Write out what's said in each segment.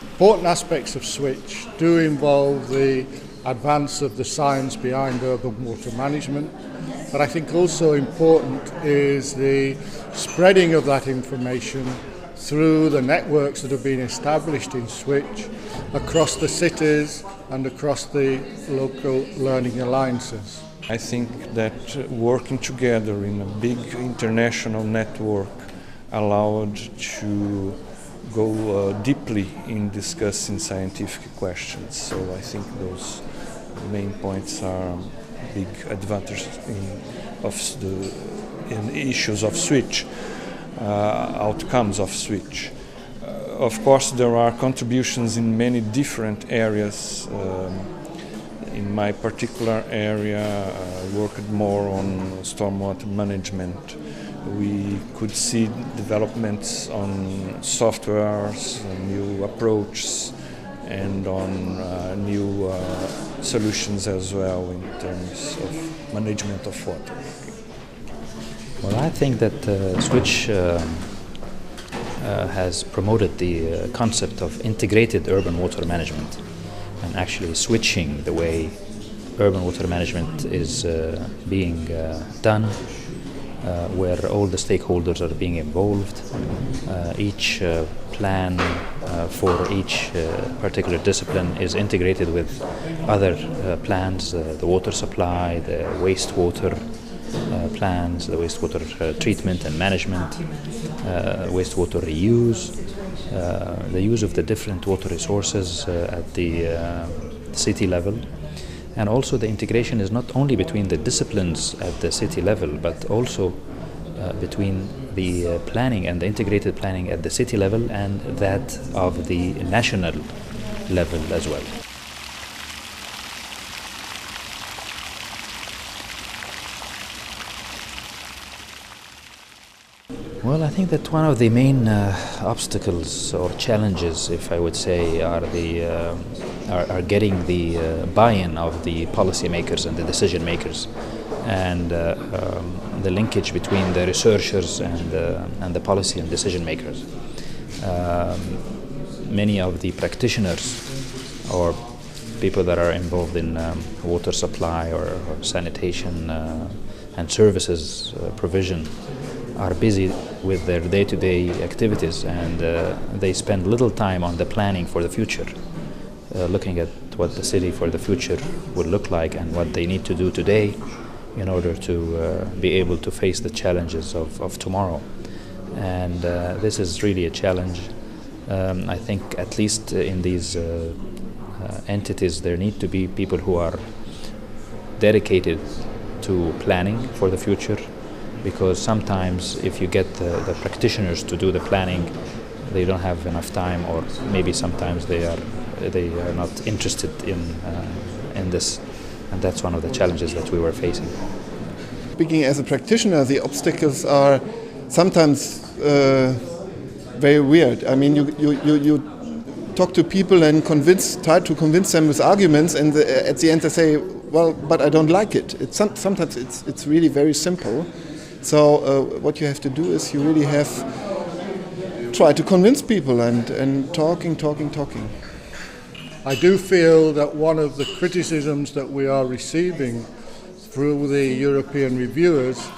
Important aspects of Switch do involve the advance of the science behind urban water management, but I think also important is the spreading of that information through the networks that have been established in Switch across the cities and across the local learning alliances. I think that working together in a big international network allowed to go deeply in discussing scientific questions. So I think those main points are big advantages in issues of Switch, outcomes of Switch. Of course, there are contributions in many different areas. In my particular area, I worked more on stormwater management. We could see developments on softwares, new approaches, and on new solutions as well in terms of management of water. Well, I think that Switch has promoted the concept of integrated urban water management, and actually switching the way urban water management is being done, where all the stakeholders are being involved. Each plan for each particular discipline is integrated with other plans, the water supply, the wastewater plans, the wastewater treatment and management, wastewater reuse, the use of the different water resources at the city level. And also the integration is not only between the disciplines at the city level, but also between the planning and the integrated planning at the city level and that of the national level as well. Well, I think that one of the main obstacles or challenges, if I would say, are getting the buy-in of the policymakers and the decision makers, and the linkage between the researchers and the policy and decision makers. Many of the practitioners or people that are involved in water supply or sanitation and services provision are busy with their day-to-day activities, and they spend little time on the planning for the future, looking at what the city for the future would look like and what they need to do today in order to be able to face the challenges of tomorrow. And this is really a challenge. I think at least in these entities there need to be people who are dedicated to planning for the future, because sometimes if you get the practitioners to do the planning, they don't have enough time, or maybe sometimes they are not interested in this, and that's one of the challenges that we were facing. Speaking as a practitioner, the obstacles are sometimes very weird. I mean, you talk to people and try to convince them with arguments, and at the end they say, well, but I don't like it. Sometimes it's really very simple. So what you have to do is you really have try to convince people and talking. I do feel that one of the criticisms that we are receiving through the European reviewers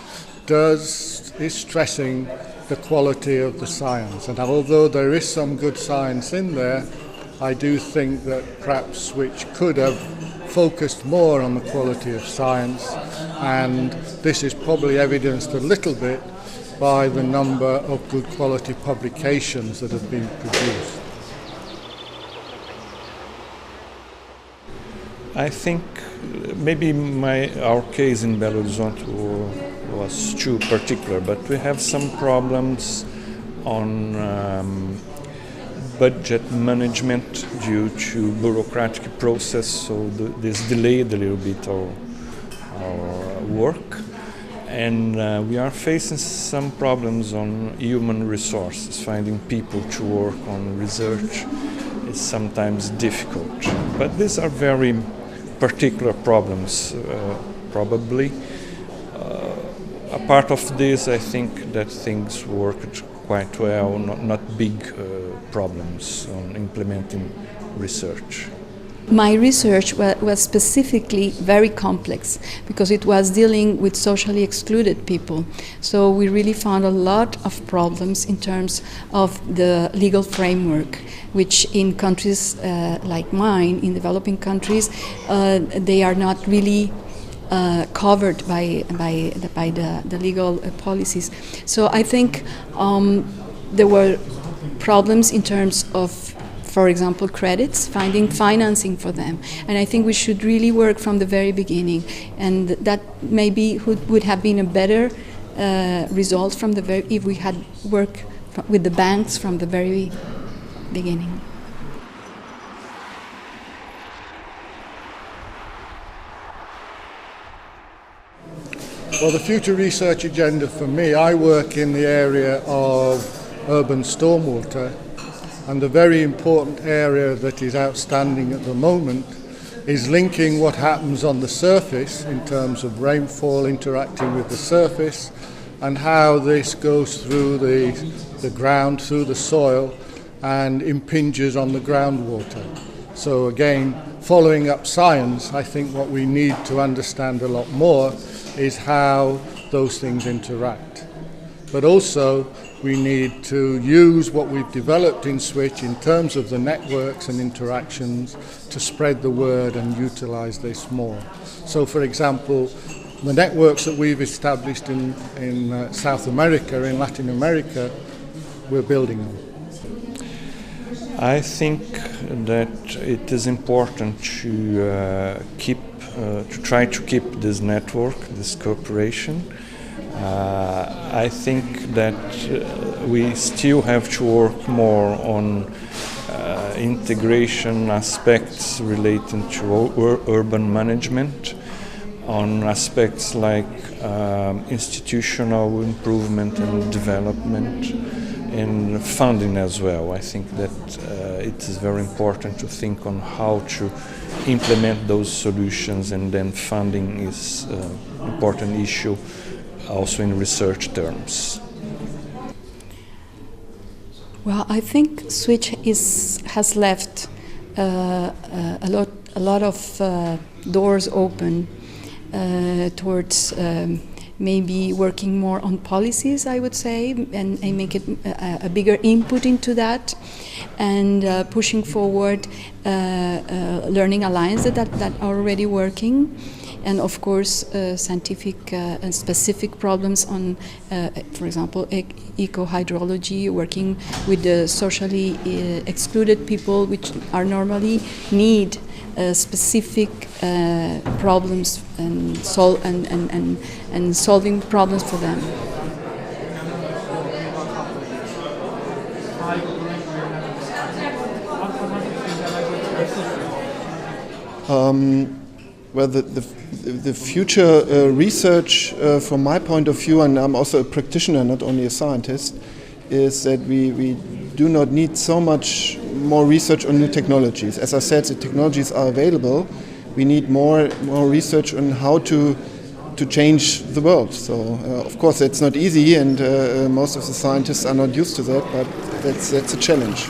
is stressing the quality of the science. And although there is some good science in there, I do think that perhaps Switch could have focused more on the quality of science, and this is probably evidenced a little bit by the number of good quality publications that have been produced. I think maybe our case in Belo Horizonte was too particular, but we have some problems on budget management due to bureaucratic process, so this delayed a little bit our work, and we are facing some problems on human resources. Finding people to work on research is sometimes difficult, but these are very particular problems, probably. Apart of this, I think that things worked quite well, not big problems on implementing research. My research was specifically very complex because it was dealing with socially excluded people. So we really found a lot of problems in terms of the legal framework, which in countries like mine, in developing countries, they are not really covered by the legal policies. So I think there were problems in terms of, for example, credits, finding financing for them. And I think we should really work from the very beginning. And that maybe would have been a better result from if we had worked with the banks from the very beginning. Well, the future research agenda for me, I work in the area of urban stormwater. And the very important area that is outstanding at the moment is linking what happens on the surface in terms of rainfall interacting with the surface and how this goes through the ground, through the soil, and impinges on the groundwater. So again, following up science, I think what we need to understand a lot more is how those things interact. But also, we need to use what we've developed in Switch in terms of the networks and interactions to spread the word and utilize this more. So, for example, the networks that we've established in South America, in Latin America, we're building them. I think that it is important to try to keep this network, this cooperation. I think that we still have to work more on integration aspects relating to urban management, on aspects like institutional improvement and development, and funding as well. I think that it is very important to think on how to implement those solutions, and then funding is an important issue also in research terms. Well, I think Switch has left a lot of doors open towards maybe working more on policies, I would say, and make it a bigger input into that, and pushing forward learning alliances that are already working. And of course, scientific and specific problems on, for example, eco-hydrology, working with the socially excluded people, which are normally need specific problems and solving problems for them. Well, the future research, from my point of view, and I'm also a practitioner, not only a scientist, is that we do not need so much more research on new technologies. As I said, the technologies are available. We need more research on how to change the world. So, of course, that's not easy, and most of the scientists are not used to that, but that's a challenge.